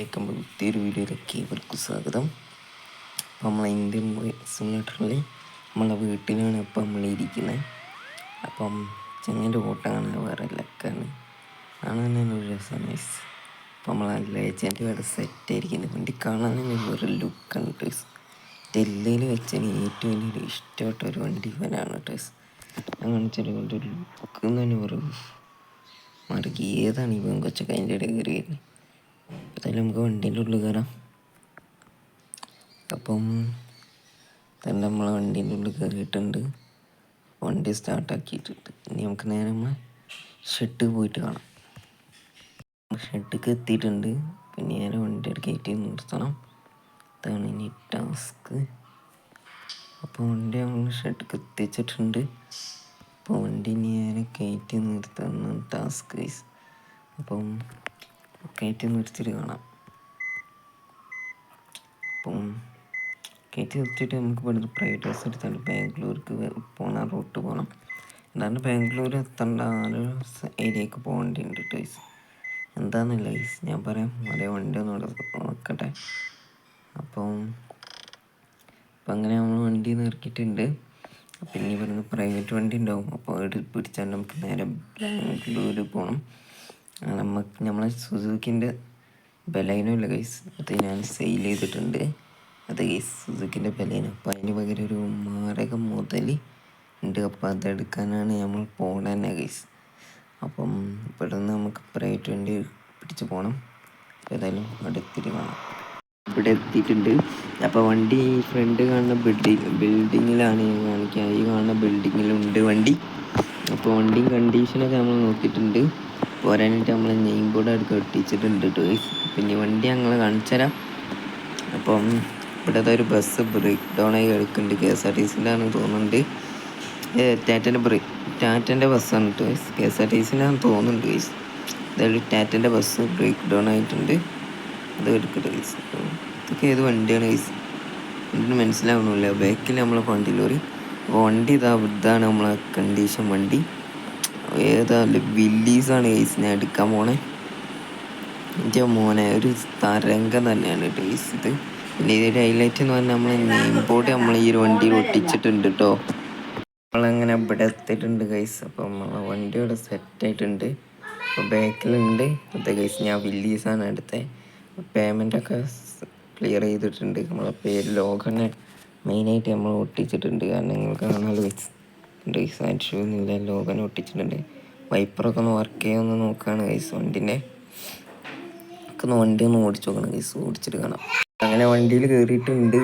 അസ്സലാമലൈക്കും. പുതിയൊരു വീഡിയോയിലേക്ക് ഇവർക്കും സ്വാഗതം. അപ്പോൾ നമ്മളെ ഇന്ത്യൻ സിമുലേറ്ററിൽ നമ്മളെ വീട്ടിലാണ് ഇപ്പം നമ്മളിരിക്കുന്നത്. അപ്പം ചെങ്ങൻ്റെ ഓട്ടമാണ് വേറെ ലക്കാണ് കാണാൻ തന്നെ ഒരു രസമാണ്. അപ്പം നമ്മളെ ലേജൻഡ് വേറെ സെറ്റായിരിക്കുന്നത് വണ്ടി കാണാൻ തന്നെ വേറെ ലുക്കാണ് ടേസ്. ഡൽഹിയിൽ വെച്ചാൽ ഏറ്റവും വലിയൊരു ഇഷ്ടപ്പെട്ട ഒരു വണ്ടി ഇവനാണ് ടേസ്. അങ്ങനെ ചെറിയ ഒരു ലുക്ക് എന്ന് തന്നെ പറയും. മറിക്ക് ഏതാണ് ഇവൻ കൊച്ചൊക്കെ അതിൻ്റെ ഇടയിൽ കയറി വരുന്നത്. എന്തായാലും നമുക്ക് വണ്ടീൻ്റെ ഉള്ളിൽ കയറാം. അപ്പം തന്നെ നമ്മൾ വണ്ടീൻ്റെ ഉള്ളിൽ കയറിയിട്ടുണ്ട്. വണ്ടി സ്റ്റാർട്ടാക്കിയിട്ടുണ്ട്. ഇനി നമുക്ക് നേരെ നമ്മൾ ഷെഡ് പോയിട്ട് കാണാം. ഷെഡിലേക്ക് എത്തിയിട്ടുണ്ട്. പിന്നെ നേരെ വണ്ടിയുടെ കയറ്റി നിർത്തണം. അതാണ് ഇനി ടാസ്ക്. അപ്പോൾ വണ്ടി നമ്മൾ ഷെഡിലേക്ക് എത്തിച്ചിട്ടുണ്ട്. അപ്പോൾ വണ്ടി നേരെ കയറ്റി നിർത്തുന്ന ടാസ്ക്. അപ്പം കയറ്റി നിർത്തിയിട്ട് കാണാം. അപ്പം കയറ്റി നിർത്തിയിട്ട് നമുക്ക് ഇവിടുന്ന് പ്രൈവറ്റ് ബസ് എടുത്താൽ ബാംഗ്ലൂർക്ക് പോകണ റൂട്ട് പോകണം. എന്താണ് ബാംഗ്ലൂർ എത്തേണ്ട ആ ഒരു ഏരിയക്ക് പോകേണ്ടിയുണ്ട് ടൈസ്. എന്താണെന്നില്ല ഗൈസ് ഞാൻ പറയാം. അതേ വണ്ടി ഒന്ന് നോക്കട്ടെ. അപ്പം അങ്ങനെ നമ്മൾ വണ്ടി ഇറക്കിയിട്ടുണ്ട്. പിന്നെ ഇവിടുന്ന് പ്രൈവറ്റ് വണ്ടി ഉണ്ടാവും. അപ്പോൾ അവിടെ പിടിച്ചാൽ നമുക്ക് നേരെ ബാംഗ്ലൂർ പോകണം. നമ്മളെ സുസുക്കിൻ്റെ ബലൈനോ ഇല്ല ഗൈസ്, അത് ഞാൻ സെയിൽ ചെയ്തിട്ടുണ്ട്. അത് ഗൈസ് സുസുക്കിൻ്റെ ബലൈനോ. അപ്പോൾ അതിന് പകരം ഒരു മാരക മുതൽ ഉണ്ട്. അപ്പോൾ അതെടുക്കാനാണ് നമ്മൾ പോകണതന്നെ ഗൈസ്. അപ്പം ഇവിടെ നിന്ന് നമുക്ക് പ്രൈവറ്റ് വണ്ടി പിടിച്ച് പോകണം. അപ്പോൾ ഏതായാലും അടുത്തിട്ട് കാണാം. ഇവിടെ എത്തിയിട്ടുണ്ട്. അപ്പോൾ വണ്ടി ഫ്രണ്ട് കാണുന്ന ബിൽഡിങ്ങിലാണ് കാണിക്കുക. ഈ കാണുന്ന ബിൽഡിങ്ങിലുണ്ട് വണ്ടി. അപ്പോൾ വണ്ടി കണ്ടീഷനൊക്കെ നമ്മൾ നോക്കിയിട്ടുണ്ട്. പോരാനായിട്ട് നമ്മൾ നെയിം ബോർഡ് അടുത്ത് ഒട്ടിച്ചിട്ടുണ്ട് ടോയ്സ്. പിന്നെ വണ്ടി ഞങ്ങൾ കാണിച്ചു തരാം. അപ്പം ഇവിടുത്തെ ഒരു ബസ് ബ്രേക്ക് ഡൗൺ ആയി എടുക്കുന്നുണ്ട്. KSRTC ആണെന്ന് തോന്നുന്നുണ്ട്. ടാറ്റൻ്റെ ബസ്സാണ് ടോയ്സ്. KSRTC തോന്നുന്നുണ്ട് ഗൈസ്. അതായത് ടാറ്റൻ്റെ ബസ് ബ്രേക്ക് ഡൗൺ ആയിട്ടുണ്ട്. അത് എടുക്കട്ടെ ഗൈസ്. ഇതൊക്കെ ഏത് വണ്ടിയാണ് ഗൈസ് എന്നിട്ട് മനസ്സിലാവണമില്ല. ബാക്കിൽ നമ്മളെ വണ്ടി ലോറി. അപ്പോൾ വണ്ടി ഇതാണ് നമ്മളെ കണ്ടീഷൻ വണ്ടി. ഏതാ വില്ലീസാണ് ഗൈസ് ഞാൻ എടുക്കാൻ പോണേ. എൻ്റെ മോനെ ഒരു തരംഗം തന്നെയാണ് ഗൈസ് ഇത്. പിന്നെ ഇതിൻ്റെ ഹൈലൈറ്റ് എന്ന് പറഞ്ഞാൽ നമ്മളെ നെയിം ബോർഡ് നമ്മൾ ഈ ഒരു വണ്ടിയിൽ ഒട്ടിച്ചിട്ടുണ്ട് കേട്ടോ. നമ്മളങ്ങനെ ഇവിടെ എത്തിയിട്ടുണ്ട് ഗൈസ്. അപ്പോൾ നമ്മളെ വണ്ടി ഇവിടെ സെറ്റായിട്ടുണ്ട്. അപ്പോൾ ബാക്കിലുണ്ട് അതെ ഗൈസ്. ഞാൻ വില്ലീസാണ് എടുത്തത്. പേയ്മെൻറ്റൊക്കെ ക്ലിയർ ചെയ്തിട്ടുണ്ട്. നമ്മളെ പേര് ലോഗനെ മെയിനായിട്ട് നമ്മൾ ഒട്ടിച്ചിട്ടുണ്ട്. കാരണം നിങ്ങൾക്ക് കാണാമല്ലോ ഗൈസ്. ആവശ്യമൊന്നുമില്ല, ലോഗനെ ഒട്ടിച്ചിട്ടുണ്ട്. വൈപ്പറൊക്കെ ഒന്ന് വർക്ക് ചെയ്യാമെന്ന് നോക്കുകയാണ് ഗൈസ്. വണ്ടി ഒന്ന് ഓടിച്ചു നോക്കണം ഗൈസ്. ഓടിച്ചിട്ട് കാണാം. അങ്ങനെ വണ്ടിയിൽ കയറിയിട്ടുണ്ട്.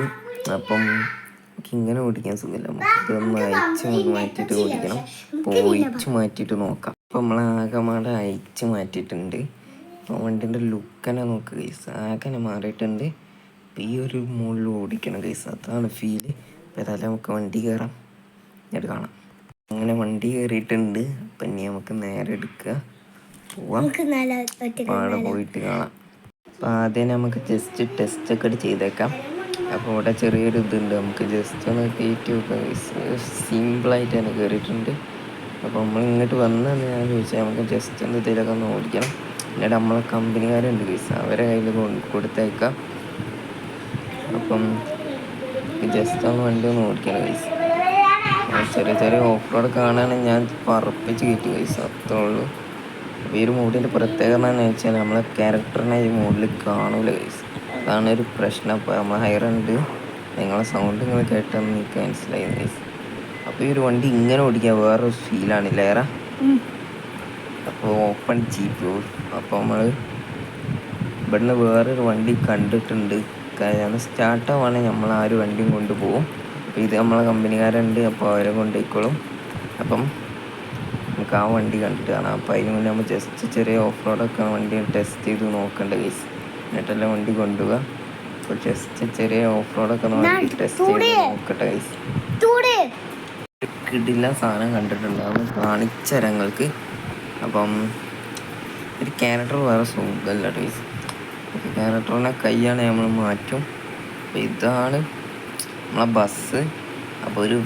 അപ്പം നമുക്ക് ഇങ്ങനെ ഓടിക്കാൻ സുഖമില്ല. നമുക്കിതൊന്ന് അയച്ച് മാറ്റിയിട്ട് ഓടിക്കണം. അപ്പോൾ ഒഴിച്ച് മാറ്റിയിട്ട് നോക്കാം. അപ്പോൾ നമ്മൾ ആകമാടെ അയച്ച് മാറ്റിയിട്ടുണ്ട്. അപ്പോൾ വണ്ടീൻ്റെ ലുക്കനെ നോക്കുക ഗൈസ്. ആകനെ മാറിയിട്ടുണ്ട്. അപ്പോൾ ഈ ഒരു മുകളിൽ ഓടിക്കണം ഗൈസ്. അതാണ് ഫീല്. അപ്പോൾ ഏതായാലും നമുക്ക് വണ്ടി കയറാം, എന്നിട്ട് കാണാം. അങ്ങനെ വണ്ടി കയറിയിട്ടുണ്ട്. അപ്പം ഇനി നമുക്ക് നേരെ എടുക്കുക പോവാം. അവിടെ പോയിട്ട് കാണാം. അപ്പോൾ ആദ്യം നമുക്ക് ജസ്റ്റ് ടെസ്റ്റൊക്കെ ചെയ്തേക്കാം. അപ്പോൾ ഇവിടെ ചെറിയൊരു ഇതുണ്ട്. നമുക്ക് ജസ്റ്റ് ഒന്ന് കയറ്റി വെക്കാം ഗൈസ്. സിമ്പിളായിട്ട് തന്നെ കയറിയിട്ടുണ്ട്. അപ്പോൾ നമ്മൾ ഇങ്ങോട്ട് വന്നെന്ന് ഞാൻ ചോദിച്ചാൽ നമുക്ക് ജസ്റ്റ് ഒന്ന് ഇതിലൊക്കെ ഒന്ന് ഓടിക്കണം. എന്നിട്ട് നമ്മളെ കമ്പനിക്കാരുണ്ട് ഗൈസ്, അവരെ കയ്യിൽ കൊടുത്തേക്കാം. അപ്പം ജസ്റ്റ് ഒന്ന് വണ്ടി ഒന്ന് ഓടിക്കണം ഗൈസ്. ചെറിയ ഓഫ് റോഡ് കാണുകയാണെങ്കിൽ ഞാൻ പറപ്പിച്ച് കയറ്റി ഗൈസ്, അത്രേ ഉള്ളൂ. അപ്പോൾ ഈ ഒരു മൂഡിൻ്റെ പ്രത്യേകത എന്താണെന്ന് വെച്ചാൽ നമ്മളെ ക്യാരക്ടറിനെ ഈ മൂഡിൽ കാണൂല ഗൈസ്. അതാണ് ഒരു പ്രശ്നം. അപ്പോൾ നമ്മൾ ഹൈറുണ്ട്. നിങ്ങളെ സൗണ്ട് നിങ്ങൾ കേട്ടെന്ന് എനിക്ക് മനസ്സിലായി ഗൈസ്. അപ്പോൾ ഈ ഒരു വണ്ടി ഇങ്ങനെ ഓടിക്കാൻ വേറൊരു ഫീലാണ് ലേറെ. അപ്പോൾ ഓപ്പൺ ജീപ്പ്. അപ്പോൾ നമ്മൾ ഇവിടുന്ന് വേറൊരു വണ്ടി കണ്ടിട്ടുണ്ട്. കാരണം സ്റ്റാർട്ടാവുകയാണെങ്കിൽ നമ്മൾ ആ ഒരു വണ്ടിയും കൊണ്ടുപോകും. അപ്പോൾ ഇത് നമ്മളെ കമ്പനിക്കാരുണ്ട്. അപ്പോൾ അവരെ കൊണ്ടുപോയിക്കോളും. അപ്പം നമുക്ക് ആ വണ്ടി കണ്ടിട്ട് കാണാം. അപ്പോൾ അതിന് മുന്നേ നമ്മൾ ജസ്റ്റ് ചെറിയ ഓഫ് റോഡൊക്കെ വണ്ടി ടെസ്റ്റ് ചെയ്ത് നോക്കണ്ട ഗൈസ്. എന്നിട്ടെല്ലാം വണ്ടി കൊണ്ടുപോവുക. അപ്പോൾ ജസ്റ്റ് ചെറിയ ഓഫ് റോഡൊക്കെ വണ്ടി ടെസ്റ്റ് ചെയ്ത് നോക്കട്ടെ ഗൈസ്. കിടില സാധനം കണ്ടിട്ടുണ്ട്, അതൊന്ന് കാണിച്ചു തരാം ഞങ്ങൾക്ക്. അപ്പം ഒരു ക്യാരക്ടർ വേറെ സുഖമല്ല ഗൈസ്. ക്യാരക്ടറിനെ കൈയാണ് നമ്മൾ മാറ്റും. അപ്പോൾ ഇതാണ് നമ്മളെ ബസ്. അപ്പോൾ ഒരു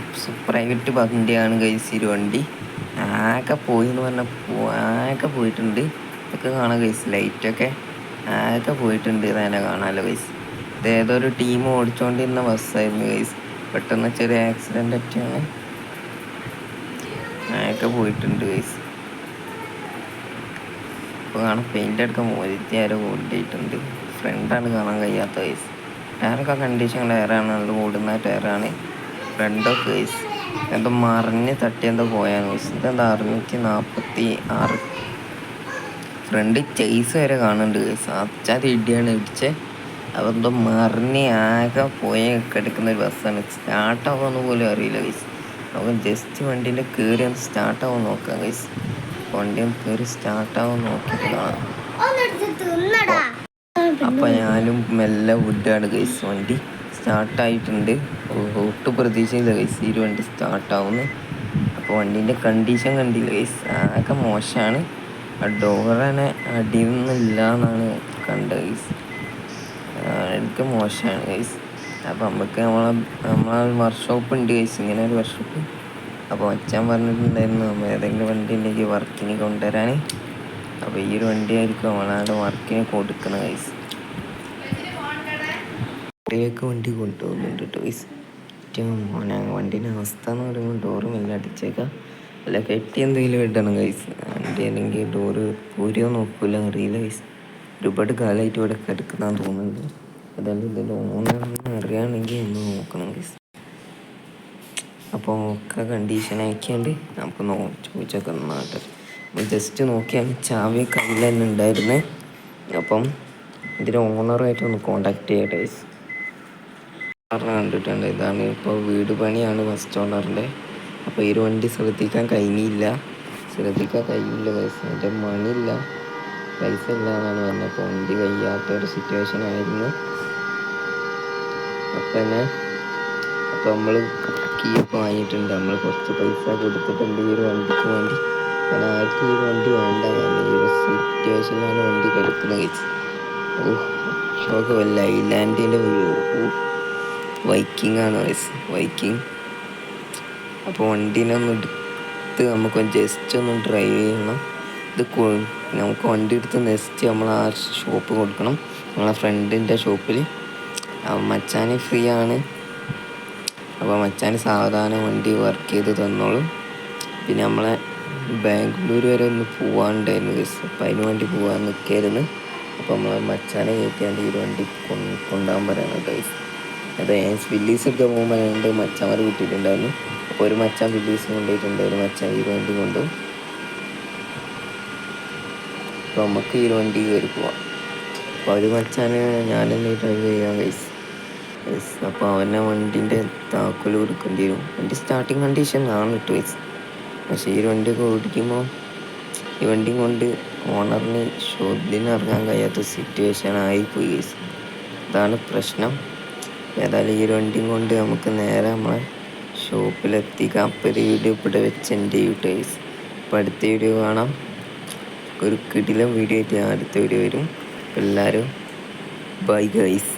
പ്രൈവറ്റ് വണ്ടിയാണ് ഗൈസ് ഈ വണ്ടി. ആകെ പോയി എന്ന് പറഞ്ഞാൽ ആകെ പോയിട്ടുണ്ട്. ഇതൊക്കെ കാണാം ഗൈസ്. ലൈറ്റൊക്കെ ആകെ പോയിട്ടുണ്ട് തന്നെ കാണാമല്ലോ ഗൈസ്. ഇത് ഏതൊരു ടീം ഓടിച്ചുകൊണ്ടിരുന്ന ബസ്സായിരുന്നു ഗൈസ്. പെട്ടെന്ന് ചെറിയ ആക്സിഡൻ്റ് ഒക്കെയാണ്, ആകെ പോയിട്ടുണ്ട് ഗൈസ്. ഇപ്പോൾ കാണാൻ പെയിൻ്റ് അടക്കം മോരുത്തി ആരോ ഓടിയിട്ടുണ്ട്. ഫ്രണ്ടാണ് കാണാൻ കഴിയാത്ത ഗൈസ്. ടയറൊക്കെ കണ്ടീഷൻ ടയറാണ്, നല്ല ഓടുന്ന ടയറാണ്. ഫ്രണ്ടൊക്കെ ഗൈസ് എന്തോ മറിഞ്ഞ് തട്ടി എന്തോ പോയാൽ ഗൈസ്. ഇതെന്താ 646. ഫ്രണ്ട് ചേസ് വരെ കാണുന്നുണ്ട് ഗൈസ്. അച്ചാതി ഇടിയാണ് ഇടിച്ചത്. അപ്പോൾ എന്തോ മറിഞ്ഞ് ആകെ പോയ കിടക്കുന്ന ഒരു ബസ്സാണ്. സ്റ്റാർട്ടാവുമെന്ന് പോലും അറിയില്ല ഗൈസ്. നമുക്ക് ജസ്റ്റ് വണ്ടീൻ്റെ കയറി ഒന്ന് സ്റ്റാർട്ടാവും നോക്കാം ഗൈസ്. വണ്ടി ഒന്ന് കയറി സ്റ്റാർട്ടാവും നോക്കിയിട്ട് കാണാം. അപ്പോൾ ഞാനും മെല്ലെ വിടുകയാണ് ഗൈസ്. വണ്ടി സ്റ്റാർട്ടായിട്ടുണ്ട്. ഒട്ടും പ്രതീക്ഷയില്ല ഗൈസ് ഈ ഒരു വണ്ടി സ്റ്റാർട്ടാവുന്നു. അപ്പോൾ വണ്ടീൻ്റെ കണ്ടീഷൻ കണ്ടില്ല ഗൈസ്, ആകെ മോശമാണ്. ആ ഡോറനെ അടിയൊന്നുമില്ല എന്നാണ് കണ്ടത് ഗൈസ്. എനിക്ക് മോശമാണ് ഗൈസ്. അപ്പോൾ നമുക്ക് നമ്മളെ വർക്ക്ഷോപ്പ് ഉണ്ട് ഗൈസ്, ഇങ്ങനെ ഒരു വർക്ക്ഷോപ്പ്. അപ്പോൾ അച്ഛൻ പറഞ്ഞിട്ടുണ്ടായിരുന്നു നമ്മൾ ഏതെങ്കിലും വണ്ടി ഉണ്ടെങ്കിൽ വർക്കിന് കൊണ്ടുവരാൻ. അപ്പോൾ ഈ ഒരു വണ്ടി ആയിരിക്കും നമ്മളവിടെ വർക്കിന് കൊടുക്കുന്നത് ഗൈസ്. കുട്ടികൾക്ക് വണ്ടി കൊണ്ടുപോകുന്നുണ്ട് കേട്ടോ ഗൈസ്. ഏറ്റവും മോനെ വണ്ടീൻ്റെ അവസ്ഥ എന്ന് പറയുമ്പോൾ ഡോറും എല്ലാം അടിച്ചേക്കാം, അല്ല കെട്ടി എന്തെങ്കിലും ഇടണം ഗൈസ്. വണ്ടി അല്ലെങ്കിൽ ഡോറ് പൂരിയോ നോക്കൂല അറിയില്ല ഗൈസ്. ഒരുപാട് കാലമായിട്ട് ഇവിടെ കിടക്കുന്നതാന്ന് തോന്നുന്നുണ്ട്. അതായത് ഇതിൻ്റെ ഓണറെന്ന് അറിയുകയാണെങ്കിൽ ഒന്ന് നോക്കണം ഗൈസ്. അപ്പോൾ ഒക്കെ കണ്ടീഷൻ ആക്കിയാണ്ട് നമുക്ക് ചോദിച്ചൊക്കെ നാട്ടെ ജസ്റ്റ് നോക്കിയാണ് ചാവി കയ്യിൽ തന്നെ ഉണ്ടായിരുന്നത്. അപ്പം ഇതിൻ്റെ ഓണറുമായിട്ട് ഒന്ന് കോണ്ടാക്ട് ചെയ്യട്ടെ ഗൈസ്. കണ്ടിട്ടുണ്ട്, ഇതാണ് ഇപ്പോൾ വീട് പണിയാണ് ഫസ്റ്റ് ഓണറിൻ്റെ. അപ്പോൾ ഈ ഒരു വണ്ടി ശ്രദ്ധിക്കാൻ കഴിയില്ല ഗൈസ്. അതിൻ്റെ മണിയില്ല, പൈസ ഇല്ല എന്നാണ് പറഞ്ഞത്. അപ്പോൾ വണ്ടി കഴിയാത്തൊരു സിറ്റുവേഷൻ ആയിരുന്നു. അപ്പോൾ നമ്മൾ കീയൊക്കെ വാങ്ങിയിട്ടുണ്ട്. നമ്മൾ കുറച്ച് പൈസ കൊടുത്തിട്ടുണ്ട് ഈ ഒരു വണ്ടിക്ക് വേണ്ടി. കാരണം ആർക്കും ഈ ഒരു വണ്ടി വേണ്ട, കാരണം ഈ ഒരു സിറ്റുവേഷനിലാണ് വണ്ടി കിടക്കുന്നത് ഗൈസ്. ഷോക്ക് വല്ല ഐലാൻഡിൻ്റെ വൈക്കിംഗ് ആണ് ഗൈസ്, വൈക്കിംഗ്. അപ്പോൾ വണ്ടീനെ ഒന്ന് എടുത്ത് നമുക്ക് ജസ്റ്റ് ഒന്ന് ഡ്രൈവ് ചെയ്യണം. ഇത് നമുക്ക് വണ്ടി എടുത്ത് നെക്സ്റ്റ് നമ്മൾ ആ ഷോപ്പ് കൊടുക്കണം, നമ്മളെ ഫ്രണ്ടിൻ്റെ ഷോപ്പിൽ. മച്ചാന് ഫ്രീ ആണ്. അപ്പോൾ മച്ചാന് സാവധാനം വണ്ടി വർക്ക് ചെയ്ത് തന്നോളും. പിന്നെ നമ്മളെ ബാംഗ്ലൂർ വരെ ഒന്ന് പോകാനുണ്ടായിരുന്നു ഗൈസ്. അപ്പോൾ അതിന് വേണ്ടി പോകാൻ നിൽക്കായിരുന്നു. അപ്പോൾ നമ്മളെ മച്ചാനെ കയറ്റിയാണ്ട് ഈ വണ്ടി കൊണ്ടുപോകാൻ പറയാനാണ് ഗൈസ്. അത് വില്ലീസ് എടുക്കാൻ പോകുമ്പോൾ രണ്ട് മച്ചാന്മാർ കിട്ടിയിട്ടുണ്ടായിരുന്നു. അപ്പോൾ ഒരു മച്ചാൻ വില്ലീസ് കൊണ്ടുപോയിട്ടുണ്ട്, ഒരു മച്ചാൻ ഈ വണ്ടി കൊണ്ടുപോകും. അപ്പോൾ നമുക്ക് ഈ വണ്ടി കയറി പോവാം. അപ്പോൾ ഒരു മച്ചാന് ഞാനെന്നെ ഡ്രൈവ് ചെയ്യാം ഗൈസ്. അപ്പോൾ അവനെ വണ്ടീൻ്റെ താക്കോൽ കൊടുക്കേണ്ടി വരും. വണ്ടി സ്റ്റാർട്ടിങ് കണ്ടീഷൻ ആണ് കേട്ടോ ഗൈസ്. പക്ഷേ ഈ വണ്ടിയൊക്കെ ഓടിക്കുമ്പോൾ ഈ വണ്ടിയും കൊണ്ട് ഓണറിന് ഷോപ്പിന് ഇറങ്ങാൻ കഴിയാത്ത സിറ്റുവേഷൻ ആയിപ്പോയി ഗൈസ്. അതാണ് പ്രശ്നം. ഏതായാലും ഈ വണ്ടിയും കൊണ്ട് നമുക്ക് നേരെ നമ്മളെ ഷോപ്പിലെത്തിക്കാം. അപ്പോൾ ഒരു വീഡിയോ ഇവിടെ വെച്ച് എൻ്റെ ഗൈസ്. അപ്പോൾ അടുത്ത വീഡിയോ കാണാം. ഒരു കിടിലം വീഡിയോ ആയിട്ട് അടുത്ത വീഡിയോ വരും. എല്ലാവരും ബൈ ഗൈസ്.